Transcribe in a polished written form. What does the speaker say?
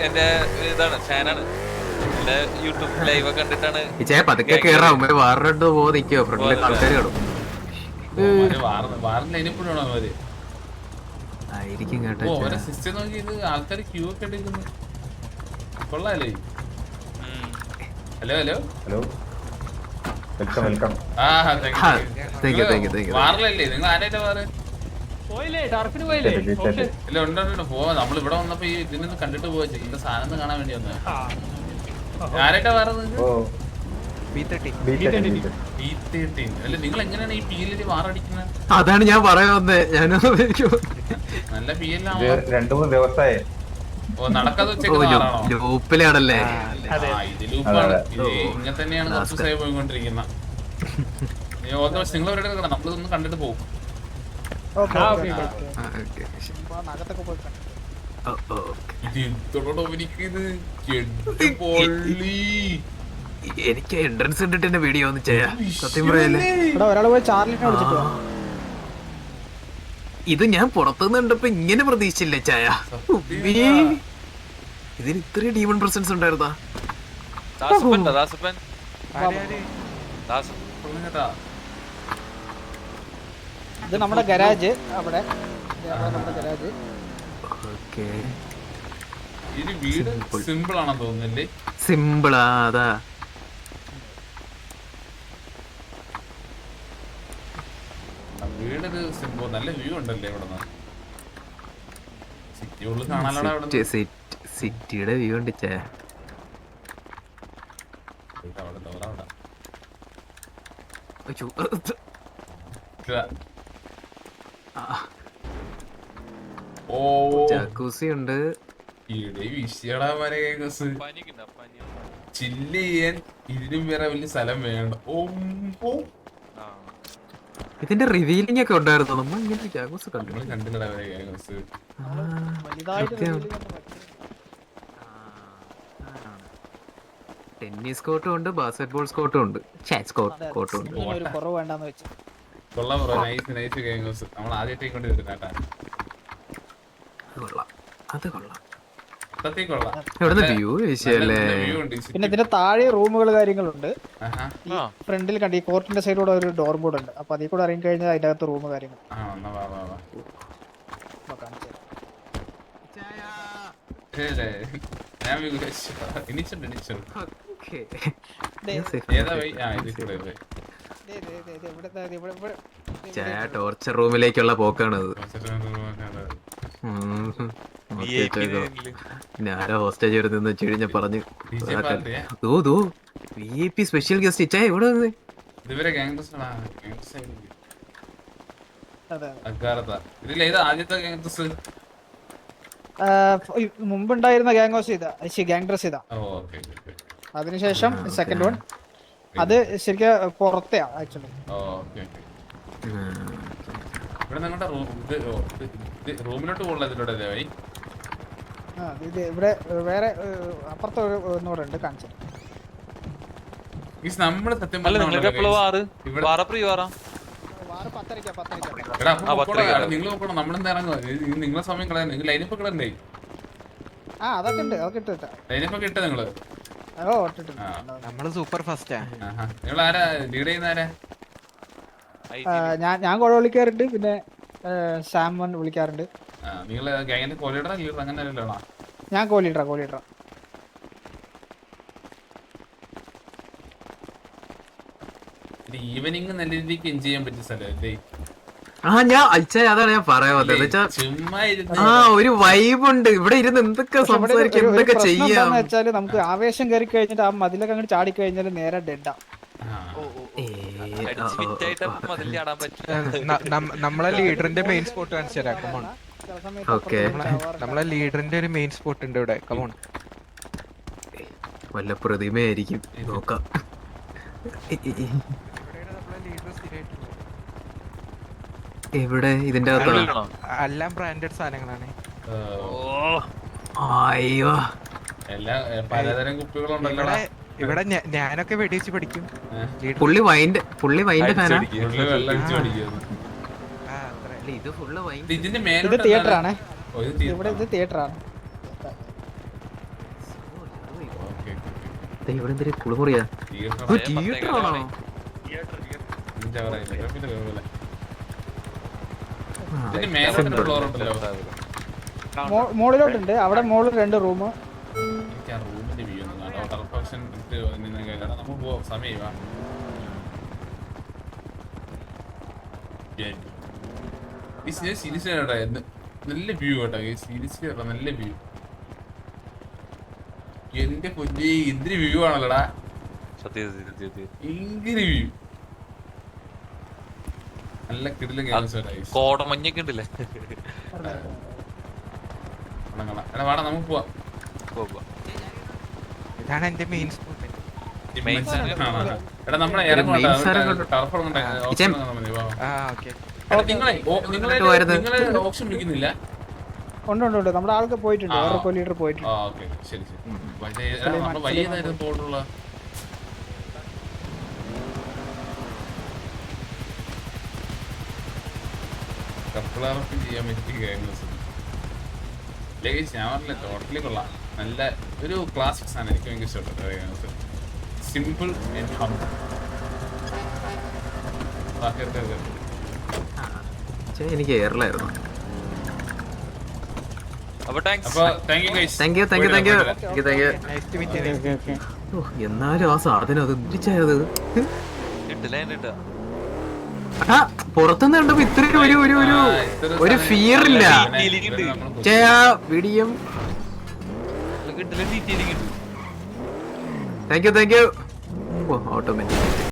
എന്റെ ഇതാണ് ഫാനാണ്. എന്റെ യൂട്യൂബ് ലൈവ് ഒക്കെ കണ്ടിട്ടാണ്. പതുക്കെ കേറാം. വേറെ പോ നിക്കോ ഫ്രണ്ടിലെ ആൾക്കാർ കാണും. ആയിരിക്കും കേട്ടോ. സിസ്റ്റം നോക്കി ഇത് ആൾക്കാർ ക്യൂ ഒക്കെ എടുക്കുന്നു. കൊള്ളാലേ. Hello hello hello welcome welcome. വാറിലല്ലേ നിങ്ങൾ? ആരായിട്ടാ വാറ്? ഇല്ല ഉണ്ടോ പോവാ. നമ്മളിവിടെ വന്നപ്പോ ഈ ഇതിനൊന്ന് കണ്ടിട്ട് പോവാ. ഇതിന്റെ സാധനം കാണാൻ വേണ്ടി വന്നത്. ആരായിട്ടാ വാറുന്നത്? അല്ല നിങ്ങൾ എങ്ങനെയാണ് ഈ പീലില് വാറടിക്കുന്നത്? അതാണ് ഞാൻ പറയാൻ വന്നേ. നല്ല പീലാണ്. 2-3 ദിവസമായി. ഓ നടക്കാതെ വെച്ചേക്കുന്നതാണോ? ലൂപ്പിലാണല്ലേ? ഇത് ലൂപ്പാണ്. ഇത് ഇങ്ങനെ തന്നെയാണ് കുറച്ച് ദിവസമായി പോയിക്കൊണ്ടിരിക്കുന്ന. നിങ്ങൾ എവിടെ കിടക്കണം? നമ്മളിതൊന്ന് കണ്ടിട്ട് പോകും. എനിക്ക് എൻട്രൻസ് കണ്ടിട്ട് എന്റെ വീഡിയോ ഒന്ന് ചെയ്യാം. സത്യം പറയല്ലേ, ഇത് ഞാൻ പുറത്തുനിന്ന് കണ്ടപ്പോ ഇങ്ങനെ പ്രതീക്ഷിച്ചില്ലേ ചായ. ഇതിന് ഇത്രയും ഡീമൺ പ്രസൻസ് ഉണ്ടായിരുന്നാ? ഇത് നമ്മുടെ ഗരാജ്. അവിടെ നമ്മുടെ ഗരാജ്. വീട് സിമ്പിൾ ആണെന്ന് തോന്നുന്നില്ലേ? സിമ്പിളാ. അതാ വീടൊരു സിമ്പിൾ. നല്ല വ്യൂ ഉണ്ടല്ലേ ഇവിടെ? സിറ്റി ഉള്ളിൽ കാണാനോടാ. സിറ്റിയുടെ വ്യൂ ഉണ്ട് ചേ. ജാക്കൂസി ഉണ്ട്. ചില്ല് ചെയ്യാൻ ഇതിനും വേറെ വലിയ സ്ഥലം വേണ്ട. ഇതിന്റെ റിവീലിംഗ് ഒക്കെ ഉണ്ടായിരുന്നു. നമ്മൾ ഇങ്ങനെ ജാക്കൂസ് കണ്ടില്ല. ടെന്നീസ് കോർട്ടും ഉണ്ട്, ബാസ്കറ്റ് ബോൾ കോർട്ടും ഉണ്ട്, കോർട്ടും ഉണ്ട്. കൊള്ളാം ബ്രോ. Nice nice games. നമ്മൾ ആദ്യമായിട്ട് കൊണ്ട് വരുന്ന കേട്ടാ. അത് കൊള്ളാം. പിന്നെ ഇതിന്റെ താഴെ റൂമുകൾ കാര്യങ്ങളുണ്ട്. ഈ ഫ്രണ്ടിൽ കണ്ട ഈ കോർട്ടിന്റെ സൈഡിലൂടെ ഒരു ഡോർ ബോർഡ് ഉണ്ട്. അപ്പൊ അതിൽ കൂടെ ഇറങ്ങി കഴിഞ്ഞാൽ അതിന്റെ അകത്ത് റൂം കാര്യങ്ങൾ. ടോർച്ചർ റൂമിലേക്കുള്ള പോക്കാണത്. ഞാനോ ഹോസ്റ്റേജ് വരെ നിന്ന് ചിഴിഞ്ഞ പറഞ്ഞു. VIP സ്പെഷ്യൽ ഗസ്റ്റ് ഇച്ചാ ഇവിടെ മുമ്പുണ്ടായിരുന്ന ഗ്യാങ് ഹൗസ് ഇതാ, ഗ്യാങ് ഡ്രസ് ഇതാ. അതിനുശേഷം സെക്കൻഡ് വൺ അത് ശരിക്കും പുറത്തെയാ ആക്ച്വലി. റൂമിലോട്ട് പോകുന്നത് ഇവിടെ വേറെ അപ്പുറത്തെ ഒന്നുകൂടെ ഉണ്ട് കാണിച്ചു. നമ്മള് സത്യം നിങ്ങൾ നോക്കണം. നമ്മളെന്താ ഇറങ്ങുക? നിങ്ങളെ സമയം കളയാൻ നിങ്ങൾ ലൈനപ്പ് കിടണ്ടേ? അതൊക്കെ ഉണ്ട്. ലൈനപ്പൊക്കെ ഇട്ട നിങ്ങള്? നമ്മള് സൂപ്പർ ഫാസ്റ്റാ. നിങ്ങൾ ആരാ ലീഡ് ചെയ്യുന്ന? ആരാ? ഞാൻ കോഴ വിളിക്കാറുണ്ട്. പിന്നെ സാമൻ വിളിക്കാറുണ്ട്. നിങ്ങൾ ഗാങ്ങിന്റെ കോലീഡറാ ലീഡർ അങ്ങനെ അല്ലല്ലോ? ഞാൻ കോലീഡറാ. ഈവനിങ് നല്ല രീതിക്ക് എൻജോയ് ചെയ്യാൻ പറ്റിയ സ്ഥലമല്ലേ? അതാണ് ഞാൻ പറയാൻ വന്നത്. ഒരു വൈബ് ഉണ്ട് ഇവിടെ ഇരുന്ന്. എന്തൊക്കെ സംസാരിക്കാം, എന്തൊക്കെ ചെയ്യാം. നമുക്ക് ആവേശം കയറി കഴിഞ്ഞിട്ട് ആ മതിലൊക്കെ അങ്ങോട്ട് ചാടി കഴിഞ്ഞാൽ നേരെ ഡെഡാ. നമ്മളെ ലീഡറിന്റെ മെയിൻ സ്പോട്ട് കാണിച്ചു തരാം. കമോൺ. നമ്മളെ ലീഡറിന്റെ ഒരു മെയിൻ സ്പോട്ട് ഉണ്ട് ഇവിടെ. കമോൺ. വല്ല പ്രതിമയായിരിക്കും. നോക്കാം. എവിടെ? ഇതിന്റെ അകത്താണോ? എല്ലാം ബ്രാൻഡഡ് സാധനങ്ങളാണ്. അയ്യോ, പലതരം കുപ്പികളുണ്ടല്ലോ ഇവിടെ. ഞാനൊക്കെ വെടിവെച്ച് പഠിക്കും. പുള്ളി വൈൻഡ് ഫാനാ. ഇത് തിയേറ്റർ ആണ്. ഇവിടെ ഇത് തിയേറ്റർ ആണ്. ഇവിടെ എന്തൊരു കുളിമുറിയാ തിയേറ്റർ ആണോ ഫ്ലോർ ഉണ്ടല്ലോ. മോളിലോട്ടുണ്ട് അവിടെ മോളിൽ 2 റൂം. എനിക്ക് ആ റൂമിന്റെ വ്യൂ ഒന്നും കാണാം. ടർഫോഷൻ ഇട്ട് നിന്നേക്കാം. നമുക്ക് പോവാം. സമയമാ. ഈ സീരീസ് കേട്ടോ നല്ല വ്യൂ കേട്ടോ. ഈ സീരീസ് കേട്ടോ നല്ല വ്യൂ. എന്റെ പൊന്നേ എന്തൊരു വ്യൂ ആണല്ലോടാ. ഭയങ്കര വ്യൂ. നല്ല കിടിലം കോടമഞ്ഞൊക്കെ ഉണ്ടല്ലേ. എടാ വാടാ നമുക്ക് പോവാം. ഇതാണ് എന്റെ മെയിൻ സ്പോട്ട്. എടാ നമ്മളെ ഇറങ്ങും ടർഫ് നിങ്ങളെ ഓപ്ഷൻ വിളിക്കുന്നില്ല. ഉണ്ട് നമ്മുടെ ആൾക്ക് പോയിട്ടുണ്ട്. വേറെ ലീഡർ പോയിട്ടുണ്ട്. ശരി നമ്മുടെ വയ്യതായിരുന്നു പോയിട്ടുള്ള കപ്പിളാർക്കും ചെയ്യാൻ പറ്റിയ ഗാങ്സ്. ഞാൻ പറഞ്ഞില്ല ടോട്ടലി കൊള്ളാം. നല്ല ഒരു ക്ലാസിക് സാധനം. എനിക്ക് ഭയങ്കര ഇഷ്ടപ്പെട്ടു ഗാങ്സ്. Simple and humble. എനിക്ക് എയറിലായിരുന്നു. എന്നാലും ആ സാധനം അത് എന്തിച്ചത് പുറത്തുനിന്ന് കണ്ടപ്പോ ഇത്രയും ഒരു ഫിയർ ഇല്ല. Vidiem thank you automatic.